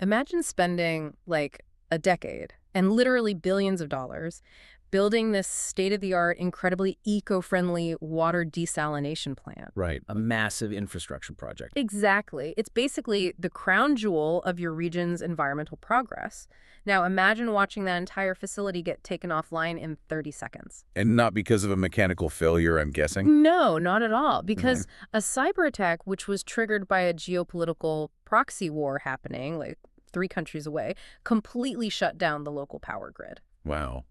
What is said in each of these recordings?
Imagine spending like a decade and literally billions of dollars building this state-of-the-art, incredibly eco-friendly water desalination plant. Right, a massive infrastructure project. Exactly. It's basically the crown jewel of your region's environmental progress. Now imagine watching that entire facility get taken offline in 30 seconds. And not because of a mechanical failure, I'm guessing? No, not at all. Right. Because a cyber attack, which was triggered by a geopolitical proxy war happening, like 3 countries away, completely shut down the local power grid. Wow.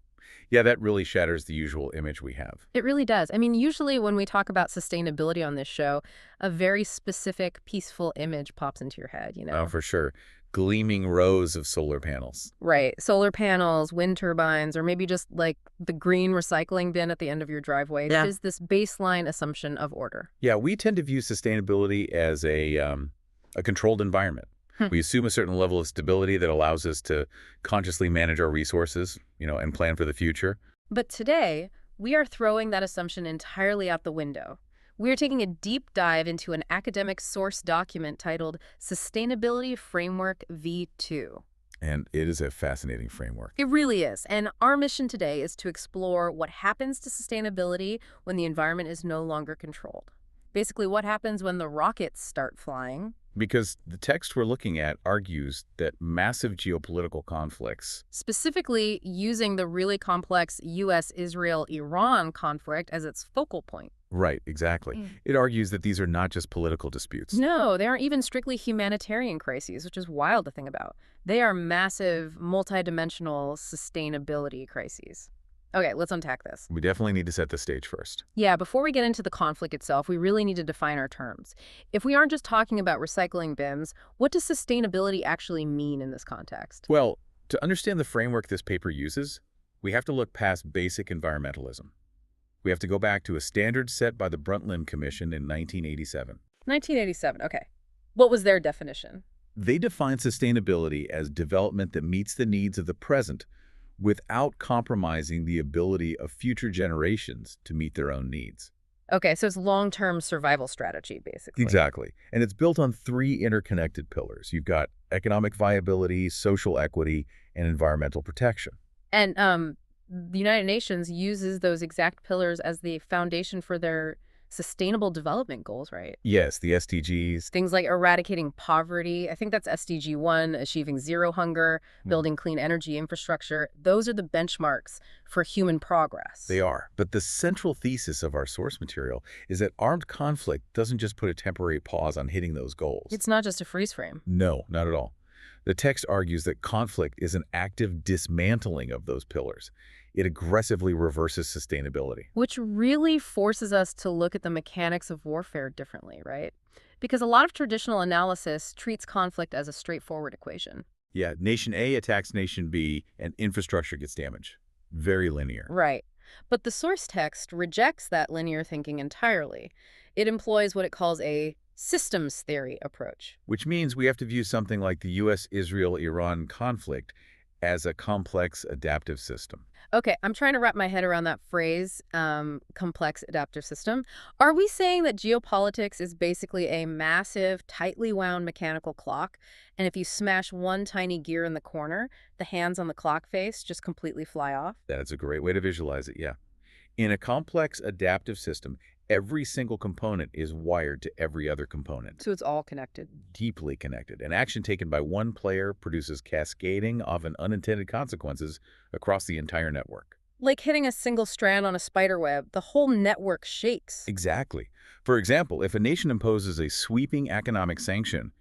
Yeah, that really shatters the usual image we have. It really does. I mean, usually when we talk about sustainability on this show, a very specific, peaceful image pops into your head, you Oh, know? for sure. Gleaming rows of solar panels. Right. Solar panels, wind turbines, or maybe just like the green recycling bin at the end of your driveway. Yeah. It is this baseline assumption of order. Yeah, we tend to view sustainability as a controlled environment. Hmm. We assume a certain level of stability that allows us to consciously manage our resources, and plan for the future. But today, we are throwing that assumption entirely out the window. We are taking a deep dive into an academic source document titled Sustainability Framework V2. And it is a fascinating framework. It really is. And our mission today is to explore what happens to sustainability when the environment is no longer controlled. Basically, what happens when the rockets start flying. Because the text we're looking at argues that massive geopolitical conflicts. Specifically, using the really complex U.S.-Israel-Iran conflict as its focal point. Right, exactly. It argues that these are not just political disputes. No, they aren't even strictly humanitarian crises, which is wild to think about. They are massive, multidimensional sustainability crises. Okay, let's unpack this. We definitely need to set the stage first. Yeah, before we get into the conflict itself, we really need to define our terms. If we aren't just talking about recycling bins, what does sustainability actually mean in this context? Well, to understand the framework this paper uses, we have to look past basic environmentalism. We have to go back to a standard set by the Brundtland Commission in 1987. 1987, okay. What was their definition? They define sustainability as development that meets the needs of the present without compromising the ability of future generations to meet their own needs. Okay, so it's long-term survival strategy, basically. Exactly. And it's built on 3 interconnected pillars. You've got economic viability, social equity, and environmental protection. And the United Nations uses those exact pillars as the foundation for their sustainable development goals, right? Yes, the SDGs. Things like eradicating poverty. I think that's SDG 1, achieving zero hunger, building clean energy infrastructure. Those are the benchmarks for human progress. They are. But the central thesis of our source material is that armed conflict doesn't just put a temporary pause on hitting those goals. It's not just a freeze frame. No, not at all. The text argues that conflict is an active dismantling of those pillars. It aggressively reverses sustainability. Which really forces us to look at the mechanics of warfare differently, right? Because a lot of traditional analysis treats conflict as a straightforward equation. Yeah, Nation A attacks Nation B and infrastructure gets damaged. Very linear. Right. But the source text rejects that linear thinking entirely. It employs what it calls a systems theory approach. Which means we have to view something like the U.S.-Israel-Iran conflict as a complex adaptive system. Okay, I'm trying to wrap my head around that phrase, complex adaptive system. Are we saying that geopolitics is basically a massive, tightly wound mechanical clock, and if you smash one tiny gear in the corner, the hands on the clock face just completely fly off? That's a great way to visualize it, yeah. In a complex adaptive system, every single component is wired to every other component. So it's all connected. Deeply connected. An action taken by one player produces cascading, often unintended consequences across the entire network. Like hitting a single strand on a spider web, the whole network shakes. Exactly. For example, if a nation imposes a sweeping economic sanction,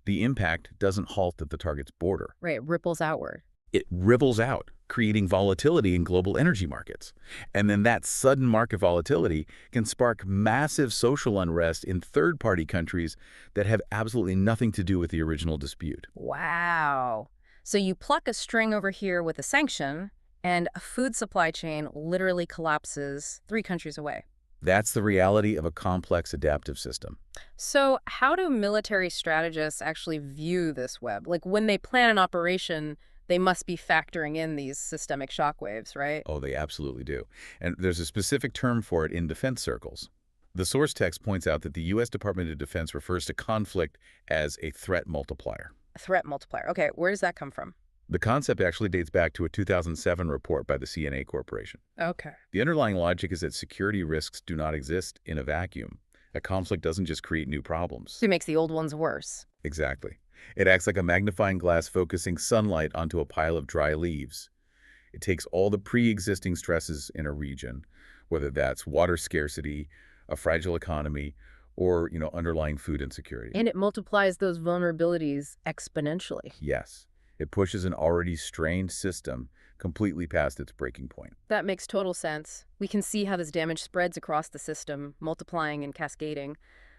the impact doesn't halt at the target's border. Right, it ripples outward. It ripples out, creating volatility in global energy markets. And then that sudden market volatility can spark massive social unrest in third-party countries that have absolutely nothing to do with the original dispute. Wow. So you pluck a string over here with a sanction, and a food supply chain literally collapses 3 countries away. That's the reality of a complex adaptive system. So how do military strategists actually view this web? Like when they plan an operation, they must be factoring in these systemic shockwaves, right? Oh, they absolutely do. And there's a specific term for it in defense circles. The source text points out that the U.S. Department of Defense refers to conflict as a threat multiplier. A threat multiplier. Okay, where does that come from? The concept actually dates back to a 2007 report by the CNA Corporation. Okay. The underlying logic is that security risks do not exist in a vacuum. A conflict doesn't just create new So problems. it makes the old ones worse. Exactly. It acts like a magnifying glass focusing sunlight onto a pile of dry leaves. It takes all the pre-existing stresses in a region, whether that's water scarcity, a fragile economy, or, underlying food insecurity. And it multiplies those vulnerabilities exponentially. Yes, it pushes an already strained system completely past its breaking point. That makes total sense. We can see how this damage spreads across the system, multiplying and cascading.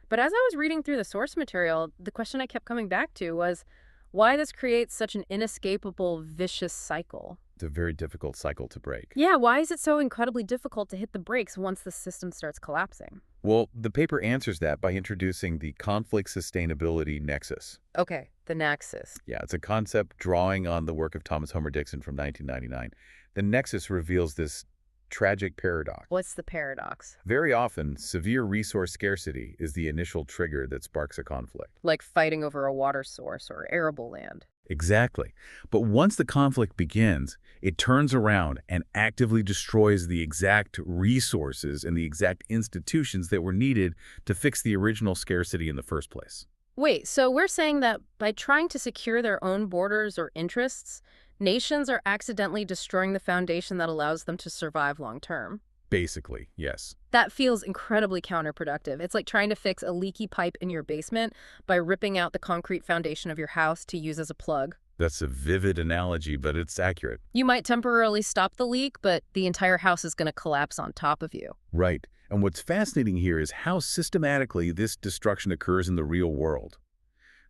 But as I was reading through the source material, the question I kept coming back to was why this creates such an inescapable, vicious cycle. It's a very difficult cycle to break. Yeah, why is it so incredibly difficult to hit the brakes once the system starts collapsing? Well, the paper answers that by introducing the conflict sustainability nexus. Okay, the nexus. Yeah, it's a concept drawing on the work of Thomas Homer Dixon from 1999. The nexus reveals this tragic paradox. What's the paradox? Very often, severe resource scarcity is the initial trigger that sparks a conflict. Like fighting over a water source or arable land. Exactly. But once the conflict begins, it turns around and actively destroys the exact resources and the exact institutions that were needed to fix the original scarcity in the first place. Wait, so we're saying that by trying to secure their own borders or interests, nations are accidentally destroying the foundation that allows them to survive long term? Basically, yes. That feels incredibly counterproductive. It's like trying to fix a leaky pipe in your basement by ripping out the concrete foundation of your house to use as a plug. That's a vivid analogy, but it's accurate. You might temporarily stop the leak, but the entire house is going to collapse on top of you. Right. And what's fascinating here is how systematically this destruction occurs in the real world.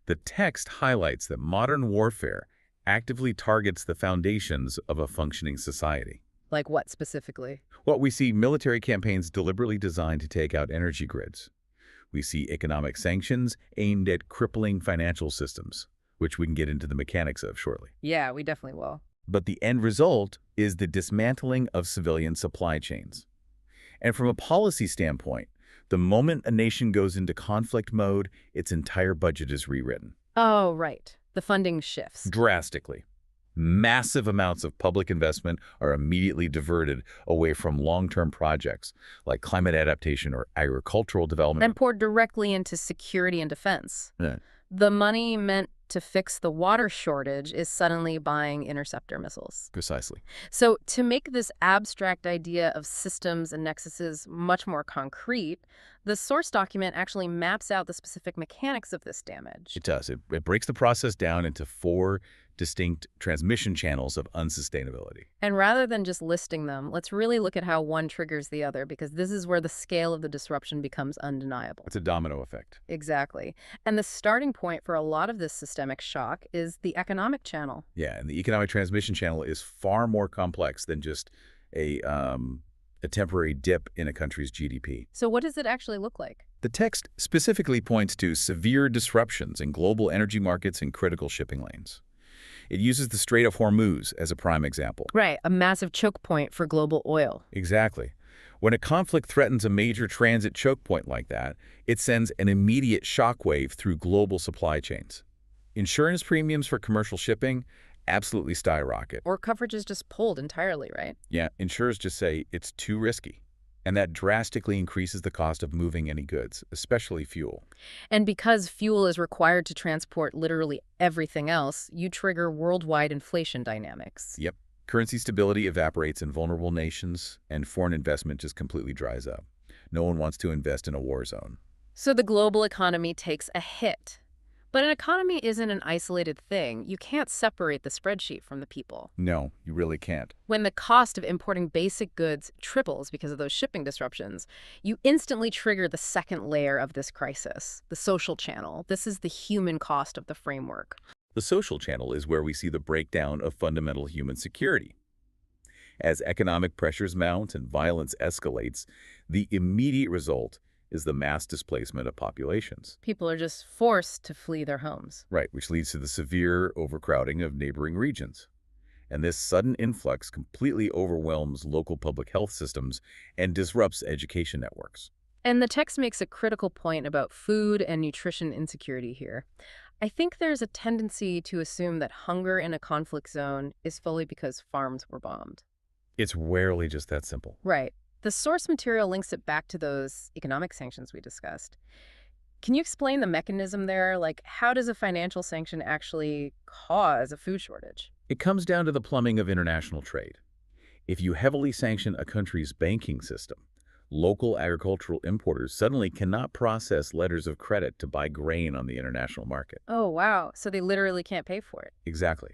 The text highlights that modern warfare actively targets the foundations of a functioning society. Like what specifically? Well, we see military campaigns deliberately designed to take out energy grids. We see economic sanctions aimed at crippling financial systems, which we can get into the mechanics of shortly. Yeah, we definitely will. But the end result is the dismantling of civilian supply chains. And from a policy standpoint, the moment a nation goes into conflict mode, its entire budget is rewritten. Oh, right. The funding shifts. Drastically. Massive amounts of public investment are immediately diverted away from long-term projects like climate adaptation or agricultural development. And poured directly into security and defense. Yeah. The money meant to fix the water shortage is suddenly buying interceptor missiles. Precisely. So to make this abstract idea of systems and nexuses much more concrete, the source document actually maps out the specific mechanics of this damage. It does. It breaks the process down into 4 distinct transmission channels of unsustainability. And rather than just listing them, let's really look at how one triggers the other, because this is where the scale of the disruption becomes undeniable. It's a domino effect. Exactly. And the starting point for a lot of this systemic shock is the economic channel. Yeah, and the economic transmission channel is far more complex than just a temporary dip in a country's GDP. So what does it actually look like? The text specifically points to severe disruptions in global energy markets and critical shipping lanes. It uses the Strait of Hormuz as a prime example. Right, a massive choke point for global oil. Exactly. When a conflict threatens a major transit choke point like that, it sends an immediate shockwave through global supply chains. Insurance premiums for commercial shipping absolutely skyrocket. Or coverage is just pulled entirely, right? Yeah, insurers just say it's too risky. And that drastically increases the cost of moving any goods, especially fuel. And because fuel is required to transport literally everything else, you trigger worldwide inflation dynamics. Yep. Currency stability evaporates in vulnerable nations, and foreign investment just completely dries up. No one wants to invest in a war zone. So the global economy takes a hit. But an economy isn't an isolated thing. You can't separate the spreadsheet from the people. No, you really can't. When the cost of importing basic goods triples because of those shipping disruptions, you instantly trigger the second layer of this crisis, the social channel. This is the human cost of the framework. The social channel is where we see the breakdown of fundamental human security. As economic pressures mount and violence escalates, the immediate result is the mass displacement of populations. People are just forced to flee their homes. Right, which leads to the severe overcrowding of neighboring regions. And this sudden influx completely overwhelms local public health systems and disrupts education networks. And the text makes a critical point about food and nutrition insecurity here. I think there's a tendency to assume that hunger in a conflict zone is fully because farms were bombed. It's rarely just that simple. Right. The source material links it back to those economic sanctions we discussed. Can you explain the mechanism there? Like, how does a financial sanction actually cause a food shortage? It comes down to the plumbing of international trade. If you heavily sanction a country's banking system, local agricultural importers suddenly cannot process letters of credit to buy grain on the international market. Oh, wow. So they literally can't pay for it. Exactly.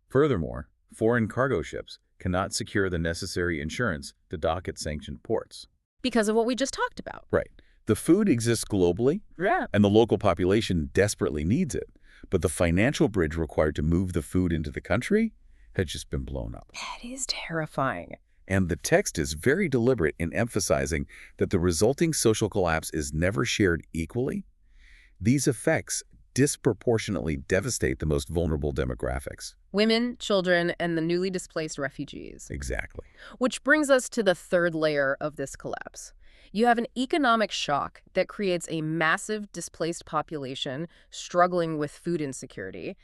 Furthermore, foreign cargo ships cannot secure the necessary insurance to dock at sanctioned ports. Because of what we just talked about. Right. The food exists globally, Yeah. and the local population desperately needs it, but the financial bridge required to move the food into the country had just been blown up. That is terrifying. And the text is very deliberate in emphasizing that the resulting social collapse is never shared equally. These effects disproportionately devastate the most vulnerable demographics. Women, children, and the newly displaced refugees. Exactly. Which brings us to the third layer of this collapse. You have an economic shock that creates a massive displaced population struggling with food insecurity.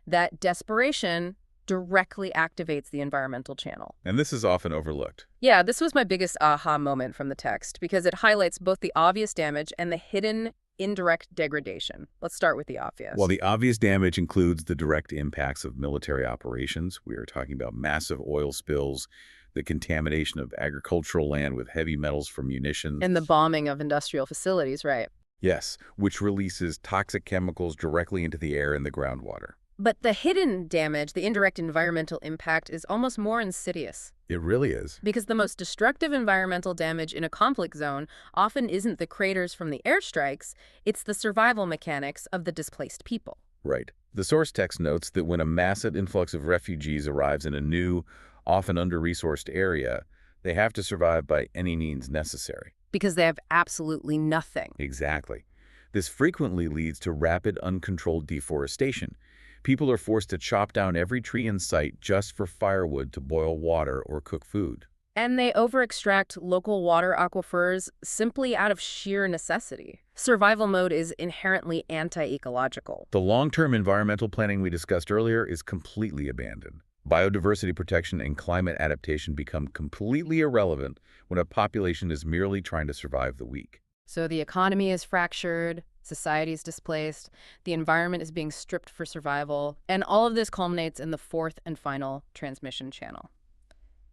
That desperation directly activates the environmental channel. And this is often overlooked. Yeah, this was my biggest aha moment from the text because it highlights both the obvious damage and the hidden indirect degradation. Let's start with the obvious. While the obvious damage includes the direct impacts of military operations, we are talking about massive oil spills, the contamination of agricultural land with heavy metals from munitions. And the bombing of industrial facilities, right? Yes, which releases toxic chemicals directly into the air and the groundwater. But the hidden damage, the indirect environmental impact, is almost more insidious. It really is. Because the most destructive environmental damage in a conflict zone often isn't the craters from the airstrikes, it's the survival mechanics of the displaced people. Right. The source text notes that when a massive influx of refugees arrives in a new, often under-resourced area, they have to survive by any means necessary. Because they have absolutely nothing. Exactly. This frequently leads to rapid, uncontrolled deforestation. People are forced to chop down every tree in sight just for firewood to boil water or cook food. And they over-extract local water aquifers simply out of sheer necessity. Survival mode is inherently anti-ecological. The long-term environmental planning we discussed earlier is completely abandoned. Biodiversity protection and climate adaptation become completely irrelevant when a population is merely trying to survive the week. So the economy is fractured, society is displaced, the environment is being stripped for survival, and all of this culminates in the fourth and final transmission channel,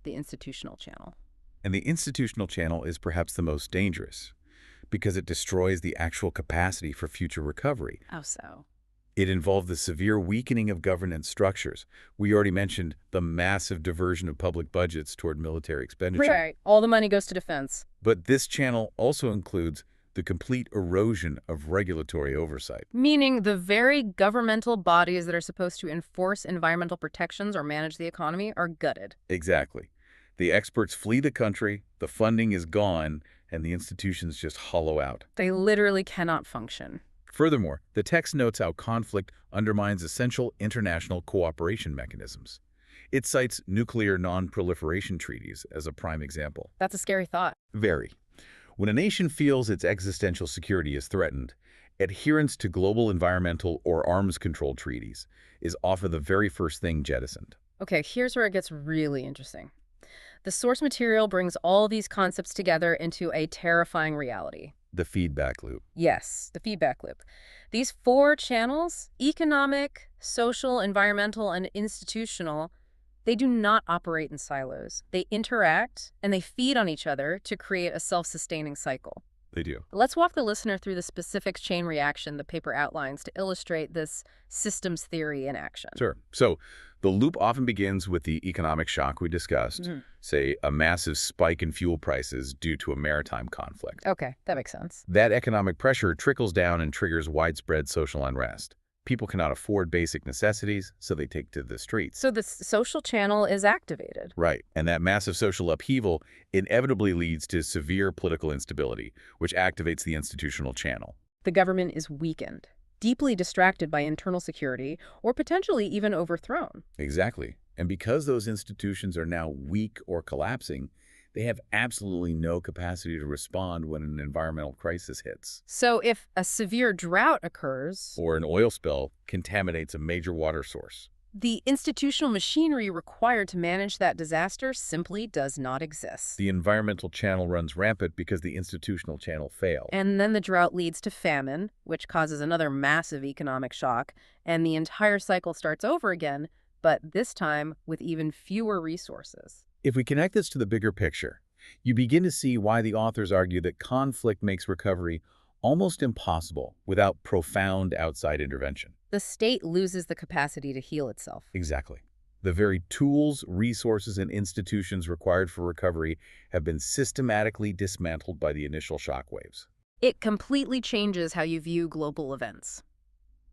the institutional channel. And the institutional channel is perhaps the most dangerous because it destroys the actual capacity for future recovery. How so? It involved the severe weakening of governance structures. We already mentioned the massive diversion of public budgets toward military expenditure. Right. All the money goes to defense. But this channel also includes the complete erosion of regulatory oversight. Meaning the very governmental bodies that are supposed to enforce environmental protections or manage the economy are gutted. Exactly. The experts flee the country, the funding is gone, and the institutions just hollow out. They literally cannot function. Furthermore, the text notes how conflict undermines essential international cooperation mechanisms. It cites nuclear non-proliferation treaties as a prime example. That's a scary thought. Very. When a nation feels its existential security is threatened, adherence to global environmental or arms control treaties is often the very first thing jettisoned. Okay, here's where it gets really interesting. The source material brings all these concepts together into a terrifying reality. The feedback loop. Yes, the feedback loop. These four channels, economic, social, environmental, and institutional, they do not operate in silos. They interact and they feed on each other to create a self-sustaining cycle. They do. Let's walk the listener through the specific chain reaction the paper outlines to illustrate this systems theory in action. Sure. So the loop often begins with the economic shock we discussed, say a massive spike in fuel prices due to a maritime conflict. Okay, that makes sense. That economic pressure trickles down and triggers widespread social unrest. People cannot afford basic necessities, so they take to the streets. So the social channel is activated. Right. And that massive social upheaval inevitably leads to severe political instability, which activates the institutional channel. The government is weakened, deeply distracted by internal security, or potentially even overthrown. Exactly. And because those institutions are now weak or collapsing, They have absolutely no capacity to respond when an environmental crisis hits, So if a severe drought occurs, or an oil spill contaminates a major water source. the institutional machinery required to manage that disaster simply does not exist. The environmental channel runs rampant because the institutional channel failed. And then the drought leads to famine, which causes another massive economic shock, and the entire cycle starts over again, but this time with even fewer resources. If we connect this to the bigger picture, you begin to see why the authors argue that conflict makes recovery almost impossible without profound outside intervention. The state loses the capacity to heal itself. Exactly. The very tools, resources, and institutions required for recovery have been systematically dismantled by the initial shockwaves. It completely changes how you view global events.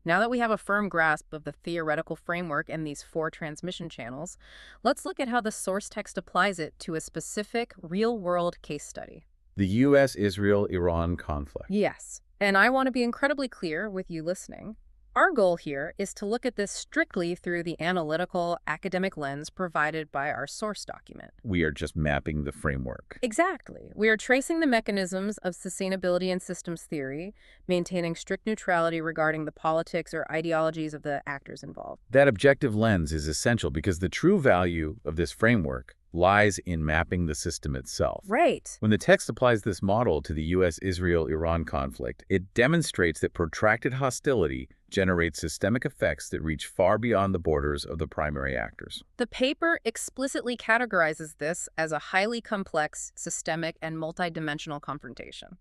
Now that we have a firm grasp of the theoretical framework and these 4 transmission channels, let's look at how the source text applies it to a specific real-world case study. The U.S.-Israel-Iran conflict. Yes, and I want to be incredibly clear with you listening. Our goal here is to look at this strictly through the analytical, academic lens provided by our source document. We are just mapping the framework. Exactly. We are tracing the mechanisms of sustainability and systems theory, maintaining strict neutrality regarding the politics or ideologies of the actors involved. That objective lens is essential because the true value of this framework lies in mapping the system itself. Right. When the text applies this model to the U.S.-Israel-Iran conflict, it demonstrates that protracted hostility generates systemic effects that reach far beyond the borders of the primary actors. The paper explicitly categorizes this as a highly complex, systemic, and multidimensional confrontation.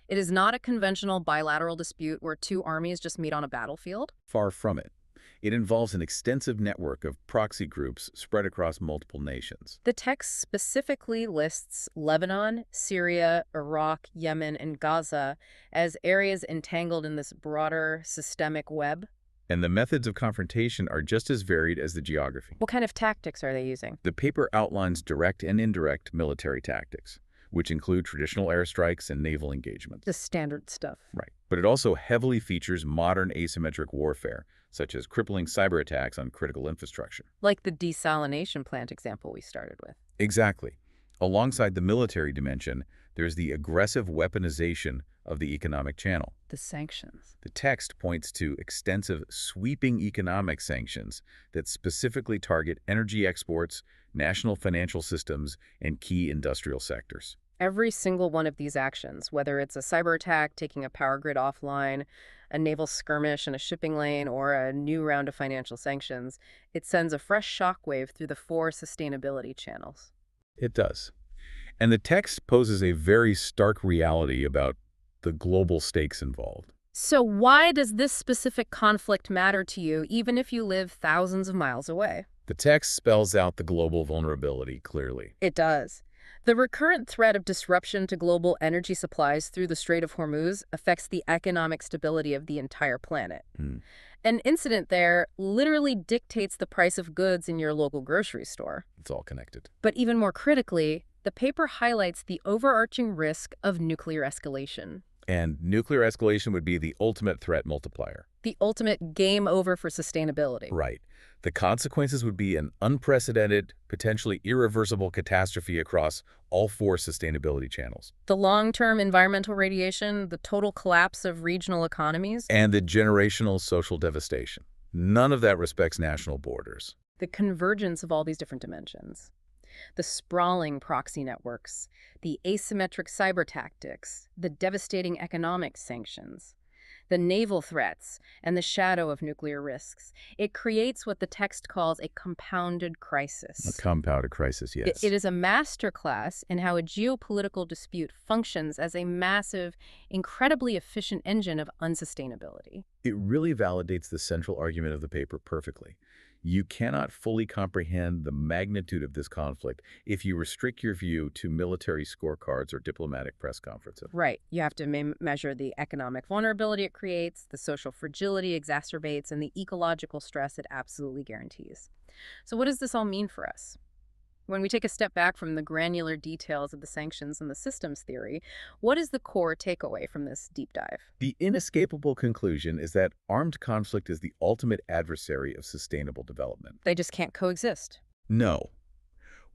It is not a conventional bilateral dispute where 2 armies just meet on a battlefield. Far from it. It involves an extensive network of proxy groups spread across multiple nations. The text specifically lists Lebanon, Syria, Iraq, Yemen, and Gaza as areas entangled in this broader systemic web. And the methods of confrontation are just as varied as the geography. What kind of tactics are they using? The paper outlines direct and indirect military tactics, which include traditional airstrikes and naval engagements. The standard stuff. Right. But it also heavily features modern asymmetric warfare, such as crippling cyber attacks on critical infrastructure. Like the desalination plant example we started with. Exactly. Alongside the military dimension, there's the aggressive weaponization of the economic channel. The sanctions. The text points to extensive, sweeping economic sanctions that specifically target energy exports, national financial systems, and key industrial sectors. Every single one of these actions, whether it's a cyber attack taking a power grid offline, a naval skirmish in a shipping lane, or a new round of financial sanctions, it sends a fresh shockwave through the 4 sustainability channels. It does. And the text poses a very stark reality about the global stakes involved. So why does this specific conflict matter to you, even if you live thousands of miles away? The text spells out the global vulnerability clearly. It does. The recurrent threat of disruption to global energy supplies through the Strait of Hormuz affects the economic stability of the entire planet. An incident there literally dictates the price of goods in your local grocery store. It's all connected. But even more critically, the paper highlights the overarching risk of nuclear escalation. And nuclear escalation would be the ultimate threat multiplier. The ultimate game over for sustainability. Right. The consequences would be an unprecedented, potentially irreversible catastrophe across all 4 sustainability channels. The long-term environmental radiation, the total collapse of regional economies. And the generational social devastation. None of that respects national borders. The convergence of all these different dimensions. The sprawling proxy networks, the asymmetric cyber tactics, the devastating economic sanctions, the naval threats, and the shadow of nuclear risks. It creates what the text calls a compounded crisis. A compounded crisis, yes. It is a masterclass in how a geopolitical dispute functions as a massive, incredibly efficient engine of unsustainability. It really validates the central argument of the paper perfectly. You cannot fully comprehend the magnitude of this conflict if you restrict your view to military scorecards or diplomatic press conferences. Right. You have to measure the economic vulnerability it creates, the social fragility it exacerbates, and the ecological stress it absolutely guarantees. So what does this all mean for us? When we take a step back from the granular details of the sanctions and the systems theory, what is the core takeaway from this deep dive? The inescapable conclusion is that armed conflict is the ultimate adversary of sustainable development. They just can't coexist. No.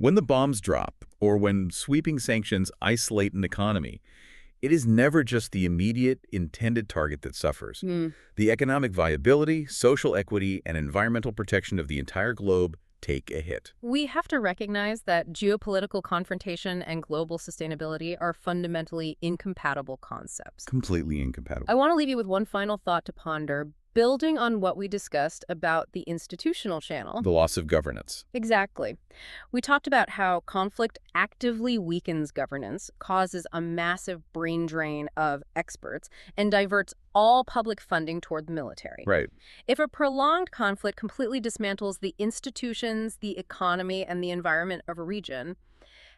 When the bombs drop, or when sweeping sanctions isolate an economy, it is never just the immediate, intended target that suffers. Hmm. The economic viability, social equity, and environmental protection of the entire globe take a hit. We have to recognize that geopolitical confrontation and global sustainability are fundamentally incompatible concepts. Completely incompatible. I want to leave you with one final thought to ponder, building on what we discussed about the institutional channel. The loss of governance. Exactly. We talked about how conflict actively weakens governance, causes a massive brain drain of experts, and diverts all public funding toward the military. Right. If a prolonged conflict completely dismantles the institutions, the economy, and the environment of a region,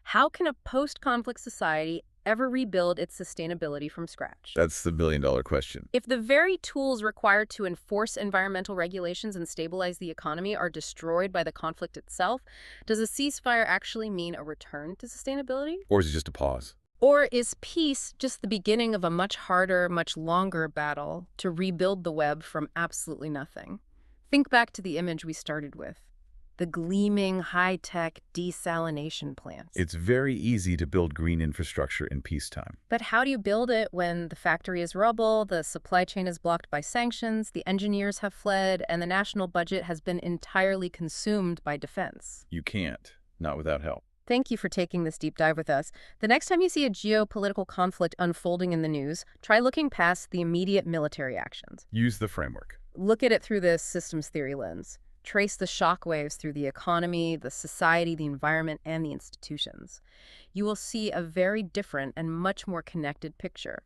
how can a post-conflict society ever rebuild its sustainability from scratch? That's the billion-dollar question. If the very tools required to enforce environmental regulations and stabilize the economy are destroyed by the conflict itself, does a ceasefire actually mean a return to sustainability? Or is it just a pause? Or is peace just the beginning of a much harder, much longer battle to rebuild the web from absolutely nothing? Think back to the image we started with. The gleaming, high-tech desalination plants. It's very easy to build green infrastructure in peacetime. But how do you build it when the factory is rubble, the supply chain is blocked by sanctions, the engineers have fled, and the national budget has been entirely consumed by defense? You can't, not without help. Thank you for taking this deep dive with us. The next time you see a geopolitical conflict unfolding in the news, try looking past the immediate military actions. Use the framework. Look at it through the systems theory lens. Trace the shockwaves through the economy, the society, the environment, and the institutions. You will see a very different and much more connected picture.